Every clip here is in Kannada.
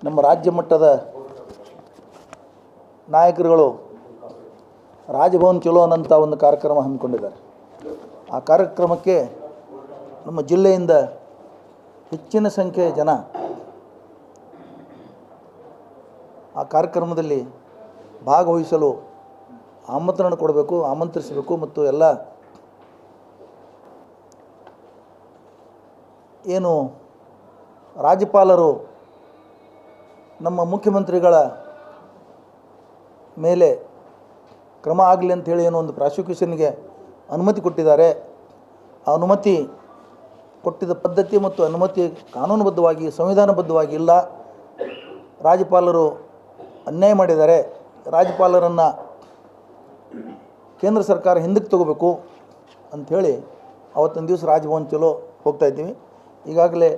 ನಮ್ಮ ರಾಜ್ಯ ಮಟ್ಟದ ನಾಯಕರುಗಳು ರಾಜಭವನ ಚಲೋ ಅನ್ನಂಥ ಒಂದು ಕಾರ್ಯಕ್ರಮ ಹಮ್ಮಿಕೊಂಡಿದ್ದಾರೆ. ಆ ಕಾರ್ಯಕ್ರಮಕ್ಕೆ ನಮ್ಮ ಜಿಲ್ಲೆಯಿಂದ ಹೆಚ್ಚಿನ ಸಂಖ್ಯೆಯ ಜನ ಆ ಕಾರ್ಯಕ್ರಮದಲ್ಲಿ ಭಾಗವಹಿಸಲು ಆಮಂತ್ರಿಸಬೇಕು ಮತ್ತು ಎಲ್ಲ ಏನು ರಾಜ್ಯಪಾಲರು ನಮ್ಮ ಮುಖ್ಯಮಂತ್ರಿಗಳ ಮೇಲೆ ಕ್ರಮ ಆಗಲಿ ಅಂಥೇಳಿ ಏನೋ ಒಂದು ಪ್ರಾಸಿಕ್ಯೂಷನ್ಗೆ ಅನುಮತಿ ಕೊಟ್ಟಿದ್ದಾರೆ. ಆ ಅನುಮತಿ ಕೊಟ್ಟಿದ್ದ ಪದ್ಧತಿ ಮತ್ತು ಅನುಮತಿ ಕಾನೂನುಬದ್ಧವಾಗಿ ಸಂವಿಧಾನಬದ್ಧವಾಗಿ ಇಲ್ಲ. ರಾಜ್ಯಪಾಲರು ಅನ್ಯಾಯ ಮಾಡಿದ್ದಾರೆ. ರಾಜ್ಯಪಾಲರನ್ನು ಕೇಂದ್ರ ಸರ್ಕಾರ ಹಿಂದಕ್ಕೆ ತಗೋಬೇಕು ಅಂಥೇಳಿ ಅವತ್ತೊಂದು ದಿವಸ ರಾಜಭವನ ಚಲೋ ಹೋಗ್ತಾಯಿದ್ದೀವಿ. ಈಗಾಗಲೇ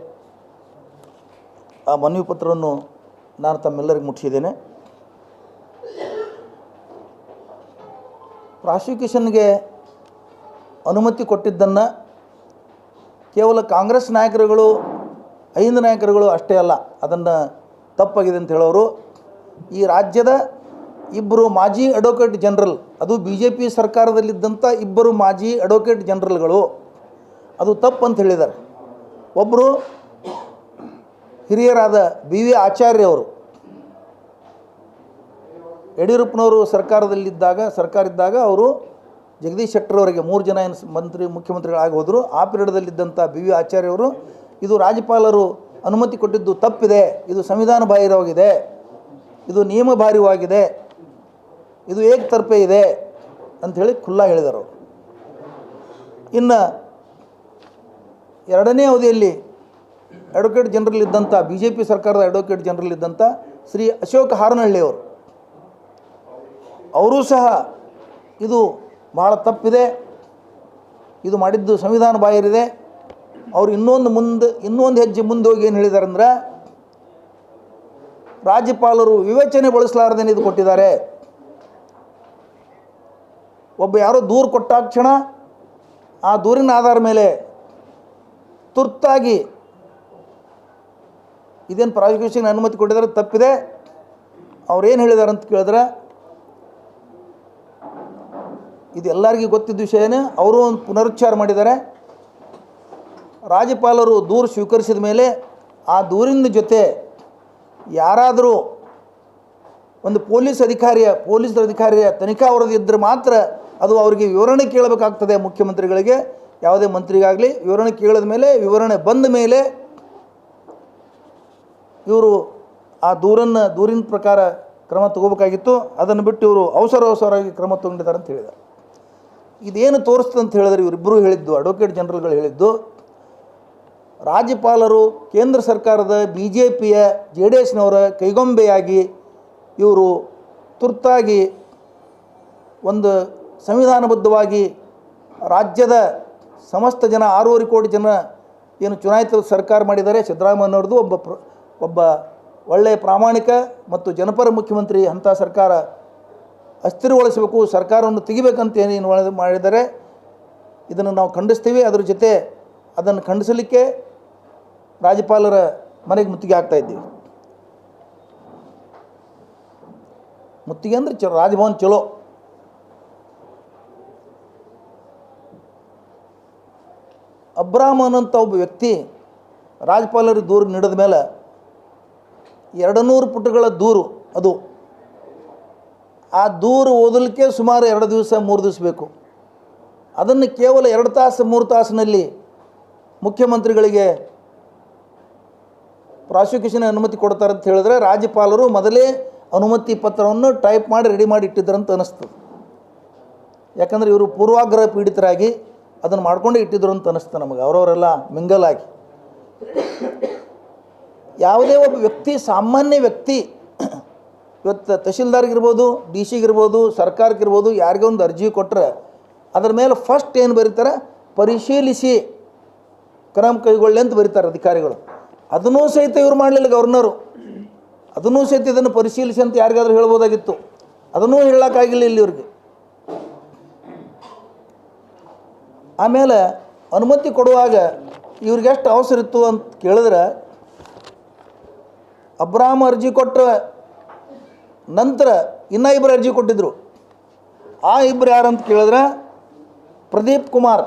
ಆ ಮನವಿ ಪತ್ರವನ್ನು ನಾನು ತಮ್ಮೆಲ್ಲರಿಗೆ ಮುಟ್ಟಿಸಿದ್ದೇನೆ. ಪ್ರಾಸಿಕ್ಯೂಷನ್ಗೆ ಅನುಮತಿ ಕೊಟ್ಟಿದ್ದನ್ನು ಕೇವಲ ಕಾಂಗ್ರೆಸ್ ನಾಯಕರುಗಳು 5 ನಾಯಕರುಗಳು ಅಷ್ಟೇ ಅಲ್ಲ, ಅದನ್ನು ತಪ್ಪಾಗಿದೆ ಅಂತ ಹೇಳೋರು. ಈ ರಾಜ್ಯದ 2 ಮಾಜಿ ಅಡ್ವೊಕೇಟ್ ಜನರಲ್, ಅದು BJP ಸರ್ಕಾರದಲ್ಲಿದ್ದಂಥ 2 ಮಾಜಿ ಅಡ್ವೊಕೇಟ್ ಜನರಲ್ಗಳು ಅದು ತಪ್ಪು ಅಂತ ಹೇಳಿದ್ದಾರೆ. ಒಬ್ಬರು ಹಿರಿಯರಾದ BV ಆಚಾರ್ಯ ಅವರು ಯಡಿಯೂರಪ್ಪನವರು ಸರ್ಕಾರ ಇದ್ದಾಗ ಅವರು ಜಗದೀಶ್ ಶೆಟ್ಟರ್ ಅವರಿಗೆ 3 ಜನ ಮುಖ್ಯಮಂತ್ರಿಗಳಾಗಿ ಹೋದರು. ಆ ಪೀರಿಯಡ್ದಲ್ಲಿದ್ದಂಥ BV ಆಚಾರ್ಯ ಅವರು ಇದು ರಾಜ್ಯಪಾಲರು ಅನುಮತಿ ಕೊಟ್ಟಿದ್ದು ತಪ್ಪಿದೆ, ಇದು ಸಂವಿಧಾನ ಬಾಹಿರವಾಗಿದೆ, ಇದು ನಿಯಮ ಬಾಹಿರವಾಗಿದೆ, ಇದು ಏಕತರಫೆ ಇದೆ ಅಂಥೇಳಿ ಖುಲ್ಲಾ ಹೇಳಿದರು. ಇನ್ನು 2ನೇ ಅವಧಿಯಲ್ಲಿ ಅಡ್ವೊಕೇಟ್ ಜನರಲ್ ಇದ್ದಂಥ BJP ಸರ್ಕಾರದ ಅಡ್ವೊಕೇಟ್ ಜನರಲ್ ಇದ್ದಂಥ ಶ್ರೀ ಅಶೋಕ್ ಹಾರನಹಳ್ಳಿ ಅವರು ಸಹ ಇದು ಭಾಳ ತಪ್ಪಿದೆ, ಇದು ಮಾಡಿದ್ದು ಸಂವಿಧಾನ ಬಾಹಿರಿದೆ. ಅವರು ಇನ್ನೊಂದು ಹೆಜ್ಜೆ ಮುಂದೆ ಹೋಗಿ ಏನು ಹೇಳಿದ್ದಾರೆ ಅಂದ್ರೆ, ರಾಜ್ಯಪಾಲರು ವಿವೇಚನೆ ಬಳಸಲಾರದೇನೆ ಇದು ಕೊಟ್ಟಿದ್ದಾರೆ. ಒಬ್ಬ ಯಾರೋ ದೂರು ಕೊಟ್ಟಾಕ್ಷಣ ಆ ದೂರಿನ ಆಧಾರ ಮೇಲೆ ತುರ್ತಾಗಿ ಇದೇನು ಪ್ರಾಸಿಕ್ಯೂಷನ್ ಅನುಮತಿ ಕೊಟ್ಟಿದ್ದಾರೆ ತಪ್ಪಿದೆ. ಅವ್ರೇನು ಹೇಳಿದ್ದಾರೆ ಅಂತ ಕೇಳಿದ್ರೆ, ಇದು ಎಲ್ಲರಿಗೂ ಗೊತ್ತಿದ್ದ ವಿಷಯನೇ. ಅವರು ಒಂದು ಪುನರುಚ್ಚಾರ ಮಾಡಿದ್ದಾರೆ. ರಾಜ್ಯಪಾಲರು ದೂರು ಸ್ವೀಕರಿಸಿದ ಮೇಲೆ ಆ ದೂರಿನ ಜೊತೆ ಯಾರಾದರೂ ಒಂದು ಪೊಲೀಸ್ ಅಧಿಕಾರಿಯ ತನಿಖಾ ವರದಿ ಇದ್ದರೆ ಮಾತ್ರ ಅದು ಅವರಿಗೆ ವಿವರಣೆ ಕೇಳಬೇಕಾಗ್ತದೆ. ಮುಖ್ಯಮಂತ್ರಿಗಳಿಗೆ ಯಾವುದೇ ಮಂತ್ರಿಗಾಗಲಿ ವಿವರಣೆ ಕೇಳಿದ ಮೇಲೆ, ವಿವರಣೆ ಬಂದ ಮೇಲೆ ಇವರು ಆ ದೂರಿನ ಪ್ರಕಾರ ಕ್ರಮ ತಗೋಬೇಕಾಗಿತ್ತು. ಅದನ್ನು ಬಿಟ್ಟು ಇವರು ಅವಸರವಾಗಿ ಕ್ರಮ ತಗೊಂಡಿದ್ದಾರೆ ಅಂತ ಹೇಳಿದ್ದಾರೆ. ಇದೇನು ತೋರಿಸ್ತದೆ ಅಂತ ಹೇಳಿದ್ರೆ, ಇವರಿಬ್ಬರು ಹೇಳಿದ್ದು, ಅಡ್ವೊಕೇಟ್ ಜನರಲ್ಗಳು ಹೇಳಿದ್ದು, ರಾಜ್ಯಪಾಲರು ಕೇಂದ್ರ ಸರ್ಕಾರದ BJPಯ JDSನವರ ಕೈಗೊಂಬೆಯಾಗಿ ಇವರು ತುರ್ತಾಗಿ ಒಂದು ಸಂವಿಧಾನಬದ್ಧವಾಗಿ ರಾಜ್ಯದ ಸಮಸ್ತ ಜನ 6.5 ಕೋಟಿ ಜನ ಏನು ಚುನಾಯಿತ ಸರ್ಕಾರ ಮಾಡಿದ್ದಾರೆ. ಸಿದ್ದರಾಮಯ್ಯನವ್ರದ್ದು ಒಬ್ಬ ಒಳ್ಳೆಯ ಪ್ರಾಮಾಣಿಕ ಮತ್ತು ಜನಪರ ಮುಖ್ಯಮಂತ್ರಿ. ಅಂಥ ಸರ್ಕಾರ ಅಸ್ಥಿರಗೊಳಿಸಬೇಕು, ಸರ್ಕಾರವನ್ನು ತೆಗಿಬೇಕಂತ ಏನು ಮಾಡಿದ್ದಾರೆ. ಇದನ್ನು ನಾವು ಖಂಡಿಸ್ತೀವಿ. ಅದ್ರ ಜೊತೆ ಅದನ್ನು ಖಂಡಿಸಲಿಕ್ಕೆ ರಾಜ್ಯಪಾಲರ ಮನೆಗೆ ಮುತ್ತಿಗೆ ಹಾಕ್ತಾಯಿದ್ದೀವಿ. ಮುತ್ತಿಗೆ ಅಂದರೆ ರಾಜಭವನ ಚಲೋ. ಅಬ್ರಾಹ್ಮನ್ ಅಂತ ಒಬ್ಬ ವ್ಯಕ್ತಿ ರಾಜ್ಯಪಾಲರಿಗೆ ದೂರು ನೀಡಿದ ಮೇಲೆ 200 ಪುಟಗಳ ದೂರು ಅದು. ಆ ದೂರು ಓದಲಿಕ್ಕೆ ಸುಮಾರು 2 ದಿವಸ 3 ದಿವಸ ಬೇಕು. ಅದನ್ನು ಕೇವಲ 2 ತಾಸು 3 ತಾಸಿನಲ್ಲಿ ಮುಖ್ಯಮಂತ್ರಿಗಳಿಗೆ ಪ್ರಾಸಿಕ್ಯೂಷನ್ ಅನುಮತಿ ಕೊಡ್ತಾರೆ ಅಂತ ಹೇಳಿದ್ರೆ, ರಾಜ್ಯಪಾಲರು ಮೊದಲೇ ಅನುಮತಿ ಪತ್ರವನ್ನು ಟೈಪ್ ಮಾಡಿ ರೆಡಿ ಮಾಡಿ ಇಟ್ಟಿದ್ರಂತ ಅನ್ನಿಸ್ತದೆ. ಯಾಕಂದರೆ ಇವರು ಪೂರ್ವಾಗ್ರಹ ಪೀಡಿತರಾಗಿ ಅದನ್ನು ಮಾಡ್ಕೊಂಡೇ ಇಟ್ಟಿದ್ರು ಅಂತ ಅನ್ನಿಸ್ತದೆ ನಮಗೆ. ಅವರವರೆಲ್ಲ ಮಿಂಗಲಾಗಿ ಯಾವುದೇ ಒಬ್ಬ ವ್ಯಕ್ತಿ, ಸಾಮಾನ್ಯ ವ್ಯಕ್ತಿ, ಇವತ್ತು ತಹಶೀಲ್ದಾರ್ಗಿರ್ಬೋದು, DC-ಗಿರ್ಬೋದು, ಸರ್ಕಾರಕ್ಕಿರ್ಬೋದು, ಯಾರಿಗೋ ಒಂದು ಅರ್ಜಿ ಕೊಟ್ಟರೆ ಅದರ ಮೇಲೆ ಫಸ್ಟ್ ಏನು ಬರೀತಾರೆ, ಪರಿಶೀಲಿಸಿ ಕ್ರಮ ಕೈಗೊಳ್ಳಿ ಅಂತ ಬರೀತಾರೆ ಅಧಿಕಾರಿಗಳು. ಅದನ್ನೂ ಸಹಿತ ಇವ್ರು ಮಾಡಲಿಲ್ಲ. ಗವರ್ನರು ಅದನ್ನೂ ಸಹಿತ ಇದನ್ನು ಪರಿಶೀಲಿಸಿ ಅಂತ ಯಾರಿಗಾದ್ರೂ ಹೇಳ್ಬೋದಾಗಿತ್ತು. ಅದನ್ನೂ ಹೇಳೋಕ್ಕಾಗಿಲ್ಲ ಇಲ್ಲಿ ಇವ್ರಿಗೆ. ಆಮೇಲೆ ಅನುಮತಿ ಕೊಡುವಾಗ ಇವ್ರಿಗೆ ಎಷ್ಟು ಅವಸರ ಇತ್ತು ಅಂತ ಕೇಳಿದ್ರೆ, ಅಬ್ರಾಮ್ ಅರ್ಜಿ ಕೊಟ್ಟ ನಂತರ ಇನ್ನೂ ಇಬ್ಬರು ಅರ್ಜಿ ಕೊಟ್ಟಿದ್ದರು. ಆ ಇಬ್ಬರು ಯಾರಂತ ಕೇಳಿದ್ರೆ ಪ್ರದೀಪ್ ಕುಮಾರ್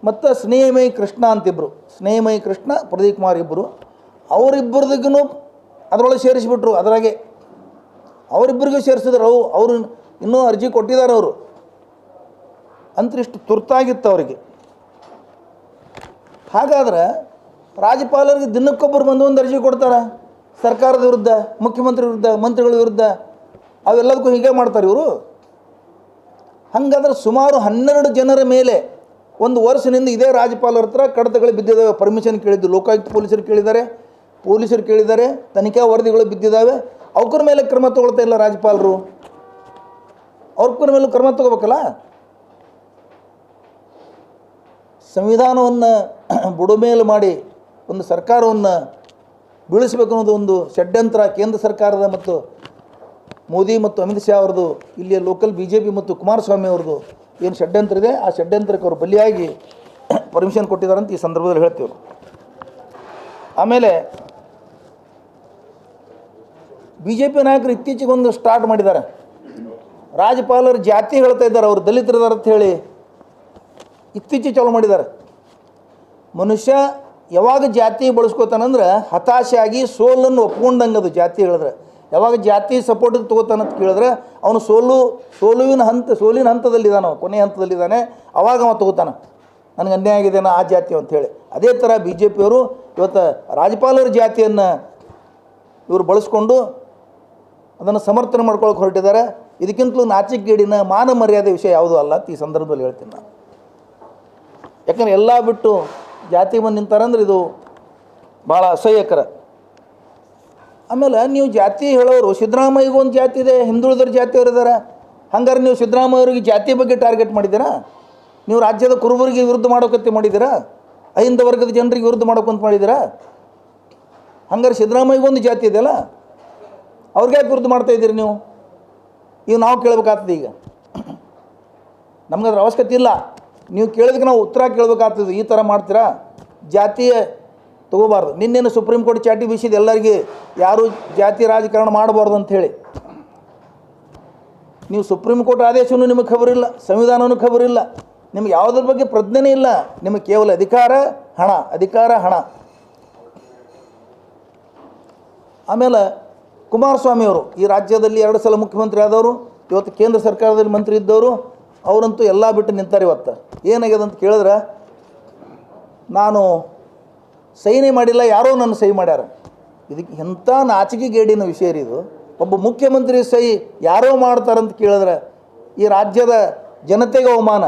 ಮತ್ತು ಸ್ನೇಹಮಯಿ ಕೃಷ್ಣ ಅಂತಿಬ್ಬರು. ಸ್ನೇಹಮಯಿ ಕೃಷ್ಣ, ಪ್ರದೀಪ್ ಕುಮಾರ್ ಇಬ್ಬರು. ಅವರಿಬ್ಬರದಿಗೂ ಅದರೊಳಗೆ ಸೇರಿಸಿಬಿಟ್ರು. ಅದರಾಗೆ ಅವರಿಬ್ಬರಿಗೂ ಸೇರಿಸಿದ್ರು. ಅವರು ಇನ್ನೂ ಅರ್ಜಿ ಕೊಟ್ಟಿದ್ದಾರೆ. ಅವರು ಅಂತರಿಷ್ಟು ತುರ್ತಾಗಿತ್ತು ಅವರಿಗೆ. ಹಾಗಾದ್ರೆ ರಾಜ್ಯಪಾಲರಿಗೆ ದಿನಕ್ಕೊಬ್ಬರು ಬಂದು ಒಂದು ಅರ್ಜಿ ಕೊಡ್ತಾರೆ ಸರ್ಕಾರದ ವಿರುದ್ಧ, ಮುಖ್ಯಮಂತ್ರಿ ವಿರುದ್ಧ, ಮಂತ್ರಿಗಳ ವಿರುದ್ಧ. ಅವೆಲ್ಲದಕ್ಕೂ ಹೀಗೆ ಮಾಡ್ತಾರೆ ಇವರು. ಹಾಗಾದ್ರೆ ಸುಮಾರು 12 ಜನರ ಮೇಲೆ ಒಂದು ವರ್ಷದಿಂದ ಇದೇ ರಾಜ್ಯಪಾಲರ ಹತ್ರ ಕಡತಗಳು ಬಿದ್ದಿದ್ದಾವೆ. ಪರ್ಮಿಷನ್ ಕೇಳಿದ್ದು ಲೋಕಾಯುಕ್ತ ಪೊಲೀಸರು ಕೇಳಿದ್ದಾರೆ, ತನಿಖಾ ವರದಿಗಳು ಬಿದ್ದಿದ್ದಾವೆ. ಅವ್ರ ಮೇಲೆ ಕ್ರಮ ತಗೊಳ್ತಾ ಇಲ್ಲ ರಾಜ್ಯಪಾಲರು. ಅವ್ರ ಮೇಲೆ ಕ್ರಮ ತಗೋಬೇಕಲ್ಲ. ಸಂವಿಧಾನವನ್ನು ಬುಡಮೇಲು ಮಾಡಿ ಒಂದು ಸರ್ಕಾರವನ್ನು ಬೀಳಿಸಬೇಕು ಅನ್ನೋದು ಒಂದು ಷಡ್ಯಂತ್ರ ಕೇಂದ್ರ ಸರ್ಕಾರದ ಮತ್ತು ಮೋದಿ ಮತ್ತು ಅಮಿತ್ ಶಾ ಅವ್ರದ್ದು, ಇಲ್ಲಿಯ ಲೋಕಲ್ BJP ಮತ್ತು ಕುಮಾರಸ್ವಾಮಿ ಅವ್ರದ್ದು ಏನು ಷಡ್ಯಂತ್ರ ಇದೆ, ಆ ಷಡ್ಯಂತ್ರಕ್ಕೆ ಅವರು ಬಲಿಯಾಗಿ ಪರ್ಮಿಷನ್ ಕೊಟ್ಟಿದ್ದಾರೆ ಅಂತ ಈ ಸಂದರ್ಭದಲ್ಲಿ ಹೇಳ್ತೀವಿ. ಆಮೇಲೆ BJP ನಾಯಕರು ಇತ್ತೀಚೆಗೆ ಒಂದು ಸ್ಟಾರ್ಟ್ ಮಾಡಿದ್ದಾರೆ. ರಾಜ್ಯಪಾಲರು ಜಾತಿ ಹೇಳ್ತಾ ಇದ್ದಾರೆ, ಅವರು ದಲಿತರಿದ್ದಾರೆ ಅಂತ ಹೇಳಿ ಇತ್ತೀಚೆಗೆ ಚಾಲೂ ಮಾಡಿದ್ದಾರೆ. ಮನುಷ್ಯ ಯಾವಾಗ ಜಾತಿ ಬಳಸ್ಕೋತಾನಂದ್ರೆ ಹತಾಶೆಯಾಗಿ ಸೋಲನ್ನು ಒಪ್ಕೊಂಡಂಗೆ. ಅದು ಜಾತಿ ಹೇಳಿದ್ರೆ ಯಾವಾಗ ಜಾತಿ ಸಪೋರ್ಟಿಗೆ ತೊಗೋತಾನಂತ ಕೇಳಿದ್ರೆ ಅವನು ಸೋಲಿನ ಹಂತದಲ್ಲಿದ್ದಾನೆ, ಅವನು ಕೊನೆಯ ಹಂತದಲ್ಲಿದ್ದಾನೆ. ಅವಾಗ ಅವ ತೊಗೋತಾನೆ, ನನಗೆ ಅನ್ಯಾಯ ಆಗಿದೆನೋ ಆ ಜಾತಿ ಅಂಥೇಳಿ. ಅದೇ ಥರ BJP ಅವರು ಇವತ್ತು ರಾಜ್ಯಪಾಲರ ಜಾತಿಯನ್ನು ಇವರು ಬಳಸ್ಕೊಂಡು ಅದನ್ನು ಸಮರ್ಥನೆ ಮಾಡ್ಕೊಳ್ಳೋಕೆ ಹೊರಟಿದ್ದಾರೆ. ಇದಕ್ಕಿಂತಲೂ ನಾಚಿಕೆಗೇಡಿನ ಮಾನ ಮರ್ಯಾದೆ ವಿಷಯ ಯಾವುದೂ ಅಲ್ಲ ಅಂತ ಈ ಸಂದರ್ಭದಲ್ಲಿ ಹೇಳ್ತೀನಿ ನಾನು. ಯಾಕಂದರೆ ಎಲ್ಲ ಬಿಟ್ಟು ಜಾತಿ ಬಂದು ನಿಂತಾರಂದ್ರೆ ಇದು ಭಾಳ ಅಸಹ್ಯಕರ. ಆಮೇಲೆ ನೀವು ಜಾತಿ ಹೇಳೋರು, ಸಿದ್ದರಾಮಯ್ಯಗೂ ಒಂದು ಜಾತಿ ಇದೆ, ಹಿಂದುಳಿದರ ಜಾತಿಯವರು ಇದ್ದಾರೆ. ಹಂಗಾರೆ ನೀವು ಸಿದ್ದರಾಮಯ್ಯವ್ರಿಗೆ ಜಾತಿ ಬಗ್ಗೆ ಟಾರ್ಗೆಟ್ ಮಾಡಿದ್ದೀರಾ? ನೀವು ರಾಜ್ಯದ ಕುರುಬರಿಗೆ ವಿರುದ್ಧ ಮಾಡೋಕಂತ ಮಾಡಿದ್ದೀರಾ? ಅಹಿಂದ ವರ್ಗದ ಜನರಿಗೆ ವಿರುದ್ಧ ಮಾಡೋಕ್ಕಂತ ಮಾಡಿದ್ದೀರಾ? ಹಂಗಾರೆ ಸಿದ್ದರಾಮಯ್ಯಗೊಂದು ಜಾತಿ ಇದೆಯಲ್ಲ, ಅವ್ರಿಗೆ ಯಾಕೆ ವಿರುದ್ಧ ಮಾಡ್ತಾಯಿದ್ದೀರಿ ನೀವು? ಈಗ ನಾವು ಕೇಳಬೇಕಾಗ್ತದೆ. ಈಗ ನಮಗದ್ರ ಅವಶ್ಯಕತೆ ಇಲ್ಲ. ನೀವು ಕೇಳಿದಕ್ಕೆ ನಾವು ಉತ್ತರ ಕೇಳಬೇಕಾಗ್ತದೆ. ಈ ಥರ ಮಾಡ್ತೀರಾ? ಜಾತಿಯ ತೊಗೋಬಾರ್ದು. ನಿನ್ನೇನು ಸುಪ್ರೀಂ ಕೋರ್ಟ್ ಚಾಟಿ ಬೀಸಿದ ಎಲ್ಲರಿಗೆ ಯಾರು ಜಾತಿ ರಾಜಕಾರಣ ಮಾಡಬಾರ್ದು ಅಂಥೇಳಿ. ನೀವು ಸುಪ್ರೀಂ ಕೋರ್ಟ್ ಆದೇಶವೂ ನಿಮಗೆ ಖಬರಿಲ್ಲ, ಸಂವಿಧಾನವೂ ಖಬರಿಲ್ಲ, ನಿಮ್ಗೆ ಯಾವುದ್ರ ಬಗ್ಗೆ ಪ್ರಜ್ಞೆನೇ ಇಲ್ಲ. ನಿಮಗೆ ಕೇವಲ ಅಧಿಕಾರ ಹಣ. ಆಮೇಲೆ ಕುಮಾರಸ್ವಾಮಿಯವರು ಈ ರಾಜ್ಯದಲ್ಲಿ 2 ಸಲ ಮುಖ್ಯಮಂತ್ರಿ ಆದವರು, ಇವತ್ತು ಕೇಂದ್ರ ಸರ್ಕಾರದಲ್ಲಿ ಮಂತ್ರಿ ಇದ್ದವರು, ಅವರಂತೂ ಎಲ್ಲ ಬಿಟ್ಟು ನಿಂತಾರೆ. ಇವತ್ತು ಏನಾಗ್ಯದ ಅಂತ ಕೇಳಿದ್ರೆ, ನಾನು ಸಹಿನೇ ಮಾಡಿಲ್ಲ, ಯಾರೋ ನನ್ನ ಸಹಿ ಮಾಡ್ಯಾರ. ಇದಕ್ಕೆ ಎಂಥ ನಾಚಿಕೆಗೇಡಿನ ವಿಷಯ ರೀ ಇದು. ಒಬ್ಬ ಮುಖ್ಯಮಂತ್ರಿ ಸಹಿ ಯಾರೋ ಮಾಡ್ತಾರಂತ ಕೇಳಿದ್ರೆ ಈ ರಾಜ್ಯದ ಜನತೆಗೆ ಅವಮಾನ.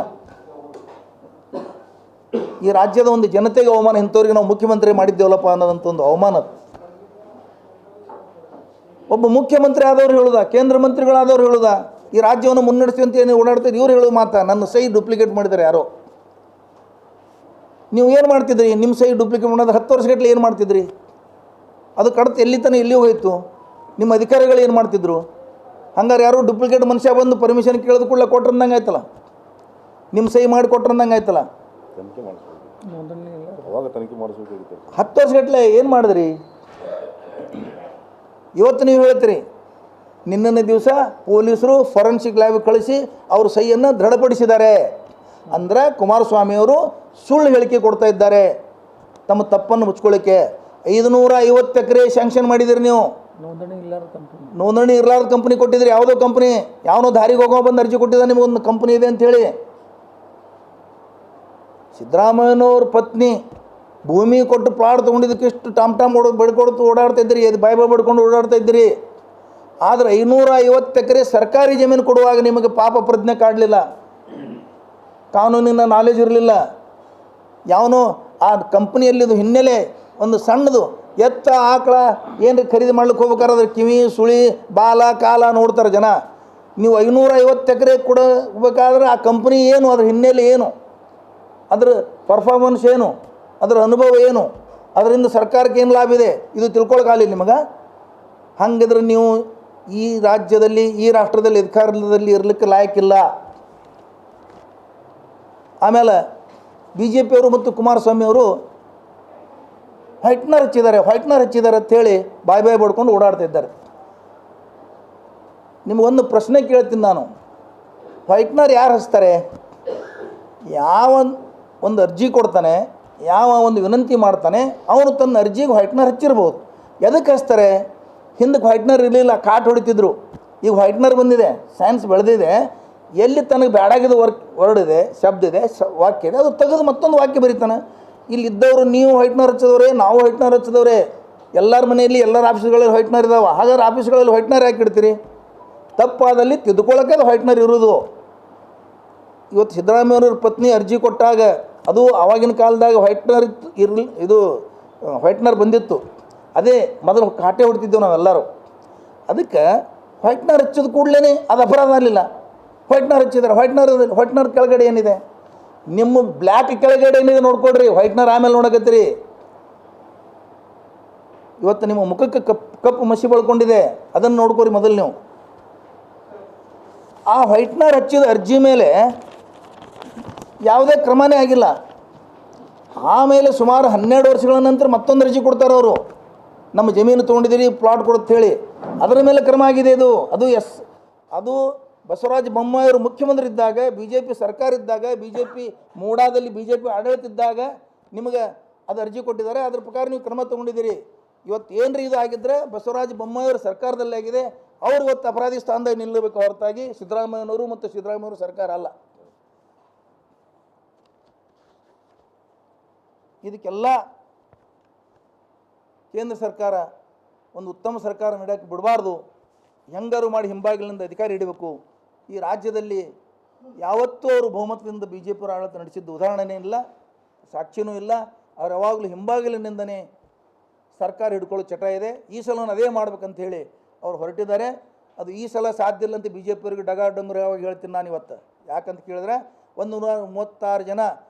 ಈ ರಾಜ್ಯದ ಒಂದು ಜನತೆಗೆ ಅವಮಾನ. ಇಂಥವ್ರಿಗೆ ನಾವು ಮುಖ್ಯಮಂತ್ರಿ ಮಾಡಿದ್ದೇವಲ್ಲಪ್ಪ ಅನ್ನೋದಂಥ ಒಂದು ಅವಮಾನ. ಒಬ್ಬ ಮುಖ್ಯಮಂತ್ರಿ ಆದವ್ರು ಹೇಳುದ, ಕೇಂದ್ರ ಮಂತ್ರಿಗಳಾದವ್ರು ಹೇಳುದ, ಈ ರಾಜ್ಯವನ್ನು ಮುನ್ನಡೆಸ್ತೀವಿ ಅಂತ ಏನು ಓಡಾಡ್ತೀರಿ, ಇವ್ರು ಹೇಳೋದು ಮಾತಾ ನನ್ನ ಸಹಿ ಡೂಪ್ಲಿಕೇಟ್ ಮಾಡಿದ್ದಾರೆ ಯಾರೋ. ನೀವು ಏನು ಮಾಡ್ತಿದ್ರಿ? ನಿಮ್ಮ ಸಹಿ ಡೂಪ್ಲಿಕೇಟ್ ಮಾಡೋದು 10 ವರ್ಷಗಟ್ಟಲೆ ಏನು ಮಾಡ್ತಿದ್ರಿ? ಅದು ಕಡತ ಎಲ್ಲಿ ಹೋಯಿತು? ನಿಮ್ಮ ಅಧಿಕಾರಿಗಳು ಏನು ಮಾಡ್ತಿದ್ರು? ಹಂಗಾರೆ ಯಾರು ಡೂಪ್ಲಿಕೇಟ್ ಮನುಷ್ಯ ಬಂದು ಪರ್ಮಿಷನ್ ಕೇಳಿದ ಕೂಡಲೇ ಕೊಟ್ರಂದಂಗೆ ಆಯ್ತಲ್ಲ, ನಿಮ್ಮ ಸಹಿ ಮಾಡಿ ಕೊಟ್ರಂದಂಗೆ ಆಯ್ತಲ್ಲ. 10 ವರ್ಷಗಟ್ಟಲೆ ಏನು ಮಾಡಿದ್ರಿ? ಇವತ್ತು ನೀವು ಹೇಳ್ತೀರಿ, ನಿನ್ನೆ ದಿವಸ ಪೊಲೀಸರು ಫಾರೆನ್ಸಿಕ್ ಲ್ಯಾಬಿಗೆ ಕಳಿಸಿ ಅವ್ರ ಸಹಿಯನ್ನು ದೃಢಪಡಿಸಿದ್ದಾರೆ. ಅಂದರೆ ಕುಮಾರಸ್ವಾಮಿಯವರು ಸುಳ್ಳು ಹೇಳಿಕೆ ಕೊಡ್ತಾ ಇದ್ದಾರೆ ತಮ್ಮ ತಪ್ಪನ್ನು ಮುಚ್ಕೊಳ್ಳಿಕ್ಕೆ. 550 ಎಕರೆ ಸ್ಯಾಂಕ್ಷನ್ ಮಾಡಿದಿರಿ ನೀವು. ನೋಂದಣಿ ಇರಲಾರ್ದ ಕಂಪ್ನಿ ಕೊಟ್ಟಿದ್ರಿ. ಯಾವುದೋ ಕಂಪ್ನಿ, ಯಾವನೋ ದಾರಿಗೆ ಹೋಗೋ ಬಂದು ಅರ್ಜಿ ಕೊಟ್ಟಿದ್ದ ನಿಮಗೊಂದು ಕಂಪ್ನಿ ಇದೆ ಅಂಥೇಳಿ. ಸಿದ್ದರಾಮಯ್ಯನವ್ರ ಪತ್ನಿ ಭೂಮಿ ಕೊಟ್ಟು ಪ್ಲಾಟ್ ತೊಗೊಂಡಿದ್ದಕ್ಕೆ ಇಷ್ಟು ಟಾಮ್ ಬಡ್ಕೊಡ್ತು ಓಡಾಡ್ತಾ ಇದ್ರಿ, ಬಾಯ್ ಬಡ್ಕೊಂಡು ಓಡಾಡ್ತಾ ಇದ್ರಿ. ಆದರೆ 550 ಎಕರೆ ಸರ್ಕಾರಿ ಜಮೀನು ಕೊಡುವಾಗ ನಿಮಗೆ ಪಾಪ ಪ್ರಜ್ಞೆ ಕಾಡಲಿಲ್ಲ, ಕಾನೂನಿನ ನಾಲೆಜ್ ಇರಲಿಲ್ಲ. ಯಾವನೋ ಆ ಕಂಪ್ನಿಯಲ್ಲಿದು ಹಿನ್ನೆಲೆ ಒಂದು ಸಣ್ಣದು ಎತ್ತ ಆಕಳ ಏನು ಖರೀದಿ ಮಾಡ್ಲಿಕ್ಕೆ ಹೋಗ್ಬೇಕಾದ್ರೆ ಅದ್ರ ಕಿವಿ ಸುಳಿ ಬಾಲ ಕಾಲ ನೋಡ್ತಾರೆ ಜನ. ನೀವು 550 ಎಕರೆ ಕೊಡಬೇಕಾದ್ರೆ ಆ ಕಂಪ್ನಿ ಏನು, ಅದ್ರ ಹಿನ್ನೆಲೆ ಏನು, ಅದರ ಪರ್ಫಾರ್ಮೆನ್ಸ್ ಏನು, ಅದರ ಅನುಭವ ಏನು, ಅದರಿಂದ ಸರ್ಕಾರಕ್ಕೆ ಏನು ಲಾಭ ಇದೆ, ಇದು ತಿಳ್ಕೊಳಕ್ಕಾಗಲಿ ನಿಮಗೆ. ಹಾಗಿದ್ರೆ ನೀವು ಈ ರಾಜ್ಯದಲ್ಲಿ, ಈ ರಾಷ್ಟ್ರದಲ್ಲಿ ಅಧಿಕಾರದಲ್ಲಿ ಇರಲಿಕ್ಕೆ ಲಾಯಕ್ಕಿಲ್ಲ. ಆಮೇಲೆ BJP ಅವರು ಮತ್ತು ಕುಮಾರಸ್ವಾಮಿಯವರು ವೈಟ್ನರ್ ಹಚ್ಚಿದ್ದಾರೆ ಅಂಥೇಳಿ ಬಾಯ್ ಬಡ್ಕೊಂಡು ಓಡಾಡ್ತಾ ಇದ್ದಾರೆ. ನಿಮಗೊಂದು ಪ್ರಶ್ನೆ ಕೇಳ್ತೀನಿ ನಾನು, ವೈಟ್ನರ್ ಯಾರು ಹಚ್ತಾರೆ? ಯಾವ ಒಂದು ಅರ್ಜಿ ಕೊಡ್ತಾನೆ, ಯಾವ ಒಂದು ವಿನಂತಿ ಮಾಡ್ತಾನೆ, ಅವನು ತನ್ನ ಅರ್ಜಿಗೆ ವೈಟ್ನರ್ ಹಚ್ಚಿರ್ಬೋದು. ಎದಕ್ಕೆ ಹಚ್ತಾರೆ? ಹಿಂದಕ್ಕೆ ವೈಟ್ನರ್ ಇರಲಿಲ್ಲ, ಕಾಟ್ ಹೊಡಿತಿದ್ರು. ಈಗ ವೈಟ್ನರ್ ಬಂದಿದೆ, ಸೈನ್ಸ್ ಬೆಳೆದಿದೆ. ಎಲ್ಲಿ ತನಗೆ ಬೇಡಾಗಿದ್ದು ವರ್ಡ್ ಇದೆ, ಶಬ್ದ ಇದೆ, ವಾಕ್ಯ ಇದೆ, ಅದು ತೆಗೆದು ಮತ್ತೊಂದು ವಾಕ್ಯ ಬರೀತಾನೆ. ಇಲ್ಲಿದ್ದವರು ನೀವು ವೈಟ್ನರ್ ಹಚ್ಚಿದವ್ರೆ, ನಾವು ವೈಟ್ನರ್ ಹಚ್ಚಿದವ್ರೆ. ಎಲ್ಲರ ಮನೆಯಲ್ಲಿ ಎಲ್ಲರ ಆಫೀಸ್ಗಳಲ್ಲಿ ವೈಟ್ನರ್ ಇದ್ದಾವೆ. ಹಾಗಾದ್ರೆ ಆಫೀಸ್ಗಳಲ್ಲಿ ವೈಟ್ನರ್ ಯಾಕೆ ಇಡ್ತೀರಿ? ತಪ್ಪಾದಲ್ಲಿ ತಿದ್ದುಕೊಳ್ಳೋಕೆ ಅದು ವೈಟ್ನರ್ ಇರೋದು. ಇವತ್ತು ಸಿದ್ದರಾಮಯ್ಯವ್ರ ಪತ್ನಿ ಅರ್ಜಿ ಕೊಟ್ಟಾಗ ಅದು ಆವಾಗಿನ ಕಾಲದಾಗ ವೈಟ್ನರ್ ಬಂದಿತ್ತು. ಅದೇ ಮೊದಲು ಕಾಟೆ ಹೊಡ್ತಿದ್ದೆವು ನಾವೆಲ್ಲರೂ. ಅದಕ್ಕೆ ವೈಟ್ನರ್ ಹಚ್ಚಿದ ಕೂಡಲೇ ಅದು ಅಪರಾಧ ಆಗಲಿಲ್ಲ. ವೈಟ್ನರ್ ಹಚ್ಚಿದ್ದಾರೆ. ವೈಟ್ನರ್ ಕೆಳಗಡೆ ಏನಿದೆ? ನಿಮ್ಮ ಬ್ಲ್ಯಾಕ್ ಕೆಳಗಡೆ ಏನಿದೆ ನೋಡ್ಕೊಡ್ರಿ. ವೈಟ್ನರ್ ಆಮೇಲೆ ನೋಡಕತ್ತೀರಿ. ಇವತ್ತು ನಿಮ್ಮ ಮುಖಕ್ಕೆ ಕಪ್ಪು ಮಸಿ ಬಳ್ಕೊಂಡಿದೆ, ಅದನ್ನು ನೋಡ್ಕೊರಿ ಮೊದಲು ನೀವು. ಆ ವೈಟ್ನರ್ ಹಚ್ಚಿದ ಅರ್ಜಿ ಮೇಲೆ ಯಾವುದೇ ಕ್ರಮನೇ ಆಗಿಲ್ಲ. ಆಮೇಲೆ ಸುಮಾರು 12 ವರ್ಷಗಳ ನಂತರ ಮತ್ತೊಂದು ಅರ್ಜಿ ಕೊಡ್ತಾರೆ ಅವರು, ನಮ್ಮ ಜಮೀನು ತೊಗೊಂಡಿದ್ದೀರಿ, ಪ್ಲಾಟ್ ಕೊಡುತ್ತೆ ಹೇಳಿ. ಅದರ ಮೇಲೆ ಕ್ರಮ ಆಗಿದೆ. ಅದು ಬಸವರಾಜ ಬೊಮ್ಮಾಯಿಯವರು ಮುಖ್ಯಮಂತ್ರಿ ಇದ್ದಾಗ, BJP ಸರ್ಕಾರ ಇದ್ದಾಗ, ಮೂಡಾದಲ್ಲಿ BJP ಆಡಳಿತ ಇದ್ದಾಗ ನಿಮಗೆ ಅದು ಅರ್ಜಿ ಕೊಟ್ಟಿದ್ದಾರೆ. ಅದ್ರ ಪ್ರಕಾರ ನೀವು ಕ್ರಮ ತೊಗೊಂಡಿದ್ದೀರಿ. ಇವತ್ತು ಏನ್ರಿ ಇದು ಆಗಿದ್ದರೆ ಬಸವರಾಜ ಬೊಮ್ಮಾಯಿಯವರು ಸರ್ಕಾರದಲ್ಲಿ ಆಗಿದೆ. ಅವರು ಇವತ್ತು ಅಪರಾಧಿ ಸ್ಥಾನದಾಗ ನಿಲ್ಲಬೇಕು ಹೊರತಾಗಿ ಸಿದ್ದರಾಮಯ್ಯನವರು ಮತ್ತು ಸಿದ್ದರಾಮಯ್ಯವರು ಸರ್ಕಾರ ಅಲ್ಲ. ಇದಕ್ಕೆಲ್ಲ ಕೇಂದ್ರ ಸರ್ಕಾರ ಒಂದು ಉತ್ತಮ ಸರ್ಕಾರ ನಡೆಯೋಕ್ಕೆ ಬಿಡಬಾರ್ದು. ಹೆಂಗಾರು ಮಾಡಿ ಹಿಂಬಾಗಿಲಿನಿಂದ ಅಧಿಕಾರ ಹಿಡಿಬೇಕು. ಈ ರಾಜ್ಯದಲ್ಲಿ ಯಾವತ್ತೂ ಅವರು ಬಹುಮತದಿಂದ BJP ಆಡಳಿತ ನಡೆಸಿದ್ದು ಉದಾಹರಣೆನೇ ಇಲ್ಲ, ಸಾಕ್ಷಿನೂ ಇಲ್ಲ. ಅವ್ರು ಯಾವಾಗಲೂ ಹಿಂಬಾಗಿಲಿನಿಂದನೇ ಸರ್ಕಾರ ಹಿಡ್ಕೊಳ್ಳೋ ಚಟ ಇದೆ. ಈ ಸಲ ಅದೇ ಮಾಡ್ಬೇಕಂತ ಹೇಳಿ ಅವ್ರು ಹೊರಟಿದ್ದಾರೆ. ಅದು ಈ ಸಲ ಸಾಧ್ಯ ಇಲ್ಲ ಅಂತ BJPಯವರಿಗೆ ಡಂಗುರವಾಗಿ ಹೇಳ್ತೀನಿ ನಾನು ಇವತ್ತು. ಯಾಕಂತ ಕೇಳಿದ್ರೆ 136 ಜನ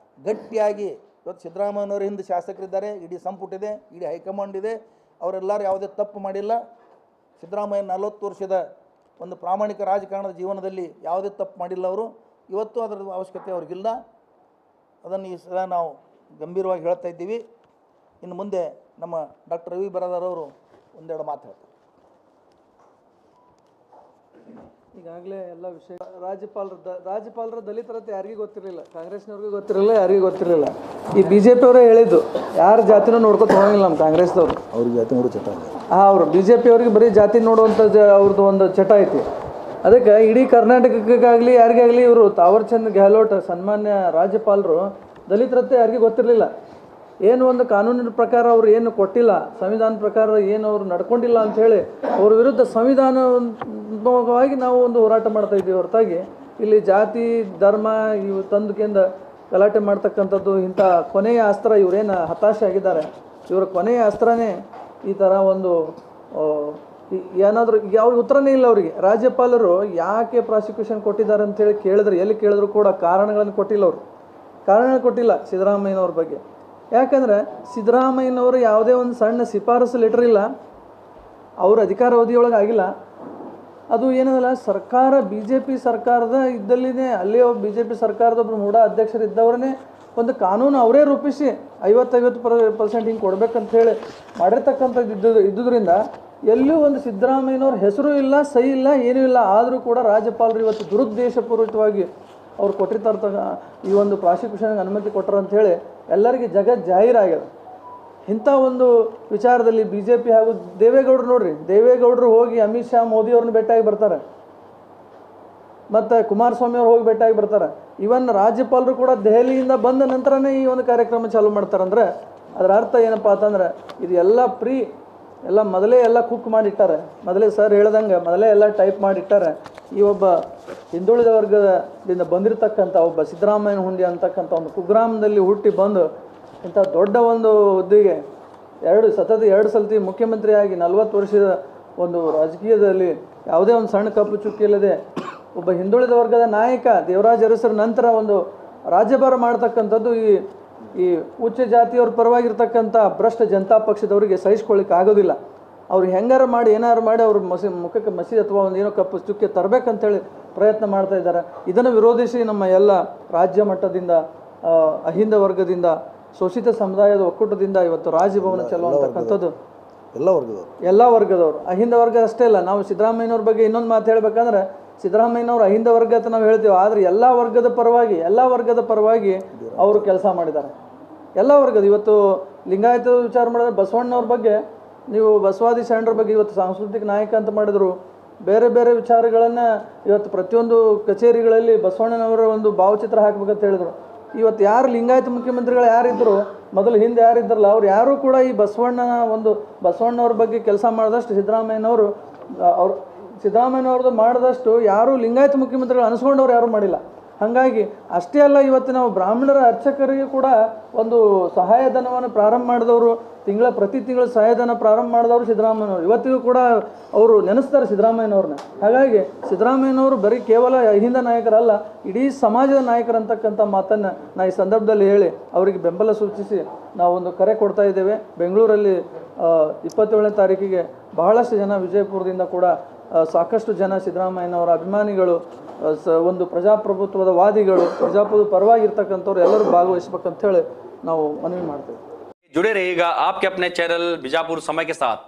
ಗಟ್ಟಿಯಾಗಿ ಇವತ್ತು ಸಿದ್ದರಾಮಯ್ಯನವ್ರ ಹಿಂದೆ ಶಾಸಕರಿದ್ದಾರೆ, ಇಡೀ ಸಂಪುಟಿದೆ, ಇಡೀ ಹೈಕಮಾಂಡ್ ಇದೆ. ಅವರೆಲ್ಲರೂ ಯಾವುದೇ ತಪ್ಪು ಮಾಡಿಲ್ಲ. ಸಿದ್ದರಾಮಯ್ಯ 40 ವರ್ಷದ ಒಂದು ಪ್ರಾಮಾಣಿಕ ರಾಜಕಾರಣದ ಜೀವನದಲ್ಲಿ ಯಾವುದೇ ತಪ್ಪು ಮಾಡಿಲ್ಲ ಅವರು. ಇವತ್ತು ಅದರ ಅವಶ್ಯಕತೆ ಅವ್ರಿಗಿಲ್ಲ. ಅದನ್ನು ಈ ಸಲ ನಾವು ಗಂಭೀರವಾಗಿ ಹೇಳ್ತಾ ಇದ್ದೀವಿ. ಇನ್ನು ಮುಂದೆ ನಮ್ಮ ಡಾಕ್ಟರ್ ರವಿ ಬರದಾರ್ ಅವರು ಒಂದೆರಡು ಮಾತು ಹೇಳ್ತಾರೆ. ಈಗಾಗಲೇ ಎಲ್ಲ ವಿಷಯ ರಾಜ್ಯಪಾಲರ ದಲಿತರತ್ತೆ ಯಾರಿಗೂ ಗೊತ್ತಿರಲಿಲ್ಲ, ಕಾಂಗ್ರೆಸ್ನವ್ರಿಗೂ ಗೊತ್ತಿರಲಿಲ್ಲ, ಯಾರಿಗೂ ಗೊತ್ತಿರಲಿಲ್ಲ. ಈ BJP ಅವರೇ ಹೇಳಿದ್ದು, ಯಾರ ಜಾತಿನೂ ನೋಡ್ಕೊತ ಹೋಗಿಲ್ಲ ನಮ್ಮ ಕಾಂಗ್ರೆಸ್ದವ್ರು. ಅವ್ರಿಗೆ ಜಾತಿ ನೋಡೋ ಚಟ ಅವರು BJP ಅವ್ರಿಗೆ ಬರೀ ಜಾತಿ ನೋಡುವಂಥ ಅವ್ರದ್ದು ಒಂದು ಚಟ ಐತಿ. ಅದಕ್ಕೆ ಇಡೀ ಕರ್ನಾಟಕಕ್ಕಾಗಲಿ ಯಾರಿಗಾಗಲಿ ಇವರು ತಾವರ್ಚಂದ್ ಗೆಹ್ಲೋಟ್ ಸನ್ಮಾನ್ಯ ರಾಜ್ಯಪಾಲರು ದಲಿತರತ್ತೆ ಯಾರಿಗೂ ಗೊತ್ತಿರಲಿಲ್ಲ. ಏನು ಒಂದು ಕಾನೂನಿನ ಪ್ರಕಾರ ಅವರು ಏನು ಕೊಟ್ಟಿಲ್ಲ, ಸಂವಿಧಾನ ಪ್ರಕಾರ ಏನು ಅವರು ನಡ್ಕೊಂಡಿಲ್ಲ ಅಂಥೇಳಿ ಅವ್ರ ವಿರುದ್ಧ ಸಂವಿಧಾನವಾಗಿ ನಾವು ಒಂದು ಹೋರಾಟ ಮಾಡ್ತಾ ಇದ್ದೀವಿ ಹೊರತಾಗಿ ಇಲ್ಲಿ ಜಾತಿ ಧರ್ಮ ಇವು ತಂದುಕೆಂದ ಗಲಾಟೆ ಮಾಡ್ತಕ್ಕಂಥದ್ದು ಇಂಥ ಕೊನೆಯ ಅಸ್ತ್ರ. ಇವರೇನು ಹತಾಶೆ ಆಗಿದ್ದಾರೆ, ಇವರ ಕೊನೆಯ ಅಸ್ತ್ರನೇ ಈ ಥರ ಒಂದು ಏನಾದರೂ ಅವ್ರಿಗೆ ಉತ್ತರನೇ ಇಲ್ಲ. ಅವರಿಗೆ ರಾಜ್ಯಪಾಲರು ಯಾಕೆ ಪ್ರಾಸಿಕ್ಯೂಷನ್ ಕೊಟ್ಟಿದ್ದಾರೆ ಅಂತೇಳಿ ಕೇಳಿದ್ರೆ, ಎಲ್ಲಿ ಕೇಳಿದ್ರು ಕೂಡ ಕಾರಣಗಳನ್ನು ಕೊಟ್ಟಿಲ್ಲ. ಅವರು ಕಾರಣ ಕೊಟ್ಟಿಲ್ಲ ಸಿದ್ದರಾಮಯ್ಯನವ್ರ ಬಗ್ಗೆ. ಯಾಕಂದರೆ ಸಿದ್ದರಾಮಯ್ಯನವರು ಯಾವುದೇ ಒಂದು ಸಣ್ಣ ಶಿಫಾರಸು ಲೆಟರ್ ಇಲ್ಲ, ಅವ್ರ ಅಧಿಕಾರಾವಧಿಯೊಳಗೆ ಆಗಿಲ್ಲ. ಅದು ಏನಲ್ಲ, ಸರ್ಕಾರ BJP ಸರ್ಕಾರದ ಇದ್ದಲ್ಲಿನೇ ಅಲ್ಲೇ BJP ಸರ್ಕಾರದ ಒಬ್ಬರು ಮೂಡ ಅಧ್ಯಕ್ಷರಿದ್ದವ್ರನ್ನೇ ಒಂದು ಕಾನೂನು ಅವರೇ ರೂಪಿಸಿ 50-50% ಹಿಂಗೆ ಕೊಡ್ಬೇಕಂತ ಹೇಳಿ ಮಾಡಿರ್ತಕ್ಕಂಥದ್ದು ಇದ್ದುದರಿಂದ ಎಲ್ಲೂ ಒಂದು ಸಿದ್ದರಾಮಯ್ಯನವ್ರ ಹೆಸರು ಇಲ್ಲ, ಸಹಿ ಇಲ್ಲ, ಏನೂ ಇಲ್ಲ. ಆದರೂ ಕೂಡ ರಾಜ್ಯಪಾಲರು ಇವತ್ತು ದುರುದ್ದೇಶಪೂರ್ವಕವಾಗಿ ಅವ್ರು ಕೊಟ್ಟಿರ್ತಾರ ಈ ಒಂದು ಪ್ರಾಸಿಕ್ಯೂಷನ್ಗೆ ಅನುಮತಿ ಕೊಟ್ಟರು ಅಂಥೇಳಿ ಎಲ್ಲರಿಗೆ ಜಾಹೀರಾಗ್ಯದ. ಇಂಥ ಒಂದು ವಿಚಾರದಲ್ಲಿ BJP ಹಾಗೂ ದೇವೇಗೌಡರು ನೋಡ್ರಿ, ದೇವೇಗೌಡರು ಹೋಗಿ ಅಮಿತ್ ಶಾ ಮೋದಿಯವ್ರನ್ನ ಭೇಟಿಯಾಗಿ ಬರ್ತಾರೆ, ಮತ್ತು ಕುಮಾರಸ್ವಾಮಿ ಅವ್ರು ಹೋಗಿ ಭೇಟಿಯಾಗಿ ಬರ್ತಾರೆ. ಇವನ್ ರಾಜ್ಯಪಾಲರು ಕೂಡ ದೆಹಲಿಯಿಂದ ಬಂದ ನಂತರನೇ ಈ ಒಂದು ಕಾರ್ಯಕ್ರಮ ಚಾಲೂ ಮಾಡ್ತಾರಂದ್ರೆ ಅದರ ಅರ್ಥ ಏನಪ್ಪ ಅಂತಂದ್ರೆ ಇದು ಎಲ್ಲ ಮೊದಲೇ ಎಲ್ಲ ಕುಕ್ ಮಾಡಿಟ್ಟಾರೆ. ಮೊದಲೇ ಸರ್ ಹೇಳ್ದಂಗೆ ಮೊದಲೇ ಎಲ್ಲ ಟೈಪ್ ಮಾಡಿಟ್ಟಾರೆ. ಈ ಒಬ್ಬ ಹಿಂದುಳಿದ ವರ್ಗದಿಂದ ಬಂದಿರತಕ್ಕಂಥ ಒಬ್ಬ ಸಿದ್ದರಾಮಯ್ಯನ ಹುಂಡಿ ಅಂತಕ್ಕಂಥ ಒಂದು ಕುಗ್ರಾಮದಲ್ಲಿ ಹುಟ್ಟಿ ಬಂದು ಇಂಥ ದೊಡ್ಡ ಒಂದು ಹುದ್ದೆಗೆ ಸತತ 2 ಸಲ ಮುಖ್ಯಮಂತ್ರಿಯಾಗಿ 40 ವರ್ಷದ ಒಂದು ರಾಜಕೀಯದಲ್ಲಿ ಯಾವುದೇ ಒಂದು ಸಣ್ಣ ಕಪ್ಪು ಚುಕ್ಕಿ ಇಲ್ಲದೆ ಒಬ್ಬ ಹಿಂದುಳಿದ ವರ್ಗದ ನಾಯಕ ದೇವರಾಜ ಅರಸರ ನಂತರ ಒಂದು ರಾಜ್ಯಭಾರ ಮಾಡ್ತಕ್ಕಂಥದ್ದು ಈ ಉಚ್ಚ ಜಾತಿಯವ್ರ ಪರವಾಗಿರ್ತಕ್ಕಂಥ ಭ್ರಷ್ಟ ಜನತಾ ಪಕ್ಷದವರಿಗೆ ಸಹಿಸ್ಕೊಳ್ಳಿಕ್ಕೆ ಆಗೋದಿಲ್ಲ. ಅವ್ರು ಹೆಂಗಾರ ಮಾಡಿ ಏನಾರು ಮಾಡಿ ಅವ್ರ ಮುಖಕ್ಕೆ ಮಸಿ ಅಥವಾ ಒಂದು ಏನೋ ಕಪ್ಪು ಚುಕ್ಕೆ ತರಬೇಕಂತೇಳಿ ಪ್ರಯತ್ನ ಮಾಡ್ತಾ ಇದ್ದಾರೆ. ಇದನ್ನು ವಿರೋಧಿಸಿ ನಮ್ಮ ಎಲ್ಲ ರಾಜ್ಯ ಮಟ್ಟದಿಂದ ಅಹಿಂದ ವರ್ಗದಿಂದ ಶೋಷಿತ ಸಮುದಾಯದ ಒಕ್ಕೂಟದಿಂದ ಇವತ್ತು ರಾಜಭವನ ಚಲೋ ಅಂತಕ್ಕಂಥದ್ದು ಎಲ್ಲ ವರ್ಗದವರು, ಎಲ್ಲ ವರ್ಗದವರು, ಅಹಿಂದ ವರ್ಗ ಅಷ್ಟೇ ಅಲ್ಲ. ನಾವು ಸಿದ್ದರಾಮಯ್ಯನವ್ರ ಬಗ್ಗೆ ಇನ್ನೊಂದು ಮಾತು ಹೇಳ್ಬೇಕಂದ್ರೆ, ಸಿದ್ದರಾಮಯ್ಯನವ್ರು ಅಹಿಂದ ವರ್ಗ ಅಂತ ನಾವು ಹೇಳ್ತೀವಿ, ಆದರೆ ಎಲ್ಲ ವರ್ಗದ ಪರವಾಗಿ ಅವರು ಕೆಲಸ ಮಾಡಿದ್ದಾರೆ. ಎಲ್ಲ ವರ್ಗದ, ಇವತ್ತು ಲಿಂಗಾಯತ ವಿಚಾರ ಮಾಡಿದ್ರೆ ಬಸವಣ್ಣವ್ರ ಬಗ್ಗೆ, ನೀವು ಬಸವಾದಿ ಶರಣರ ಬಗ್ಗೆ ಇವತ್ತು ಸಾಂಸ್ಕೃತಿಕ ನಾಯಕ ಅಂತ ಮಾಡಿದ್ರು, ಬೇರೆ ಬೇರೆ ವಿಚಾರಗಳನ್ನು ಇವತ್ತು ಪ್ರತಿಯೊಂದು ಕಚೇರಿಗಳಲ್ಲಿ ಬಸವಣ್ಣನವರ ಒಂದು ಭಾವಚಿತ್ರ ಹಾಕ್ಬೇಕಂತ ಹೇಳಿದರು. ಇವತ್ತು ಯಾರು ಲಿಂಗಾಯತ ಮುಖ್ಯಮಂತ್ರಿಗಳು ಯಾರಿದ್ದರು, ಮೊದಲು ಹಿಂದೆ ಯಾರಿದ್ದಾರಲ್ಲ, ಅವ್ರು ಯಾರೂ ಕೂಡ ಈ ಬಸವಣ್ಣವ್ರ ಬಗ್ಗೆ ಕೆಲಸ ಮಾಡಿದಷ್ಟು ಸಿದ್ದರಾಮಯ್ಯನವ್ರದ್ದು ಮಾಡಿದಷ್ಟು ಯಾರೂ ಲಿಂಗಾಯತ ಮುಖ್ಯಮಂತ್ರಿಗಳು ಅನಿಸ್ಕೊಂಡವ್ರು ಯಾರೂ ಮಾಡಿಲ್ಲ. ಹಾಗಾಗಿ ಅಷ್ಟೇ ಅಲ್ಲ, ಇವತ್ತು ನಾವು ಬ್ರಾಹ್ಮಣರ ಅರ್ಚಕರಿಗೆ ಕೂಡ ಒಂದು ಸಹಾಯಧನವನ್ನು ಪ್ರಾರಂಭ ಮಾಡಿದವರು, ಪ್ರತಿ ತಿಂಗಳು ಸಹಾಯಧನ ಪ್ರಾರಂಭ ಮಾಡಿದವರು ಸಿದ್ದರಾಮಯ್ಯನವರು. ಇವತ್ತಿಗೂ ಕೂಡ ಅವರು ನೆನೆಸ್ತಾರೆ ಸಿದ್ದರಾಮಯ್ಯನವ್ರನ್ನ. ಹಾಗಾಗಿ ಸಿದ್ದರಾಮಯ್ಯನವರು ಬರೀ ಕೇವಲ ಅಹಿಂದ ನಾಯಕರಲ್ಲ, ಇಡೀ ಸಮಾಜದ ನಾಯಕರಂತಕ್ಕಂಥ ಮಾತನ್ನು ನಾ ಈ ಸಂದರ್ಭದಲ್ಲಿ ಹೇಳಿ ಅವರಿಗೆ ಬೆಂಬಲ ಸೂಚಿಸಿ ನಾವೊಂದು ಕರೆ ಕೊಡ್ತಾ ಇದ್ದೇವೆ. ಬೆಂಗಳೂರಲ್ಲಿ 27ನೇ ತಾರೀಕಿಗೆ ಬಹಳಷ್ಟು ಜನ, ವಿಜಯಪುರದಿಂದ ಕೂಡ ಸಾಕಷ್ಟು ಜನ ಸಿದ್ದರಾಮಯ್ಯನವರ ಅಭಿಮಾನಿಗಳು, ಒಂದು ಪ್ರಜಾಪ್ರಭುತ್ವದ ವಾದಿಗಳು, ಪ್ರಜಾಪ್ರಭುತ್ವ ಪರವಾಗಿರ್ತಕ್ಕಂಥವ್ರು ಎಲ್ಲರೂ ಭಾಗವಹಿಸಬೇಕಂತ ಹೇಳಿ ನಾವು ಮನವಿ ಮಾಡ್ತೇವೆ. जुड़े रहिएगा आपके अपने चैनल बीजापुर समय के साथ।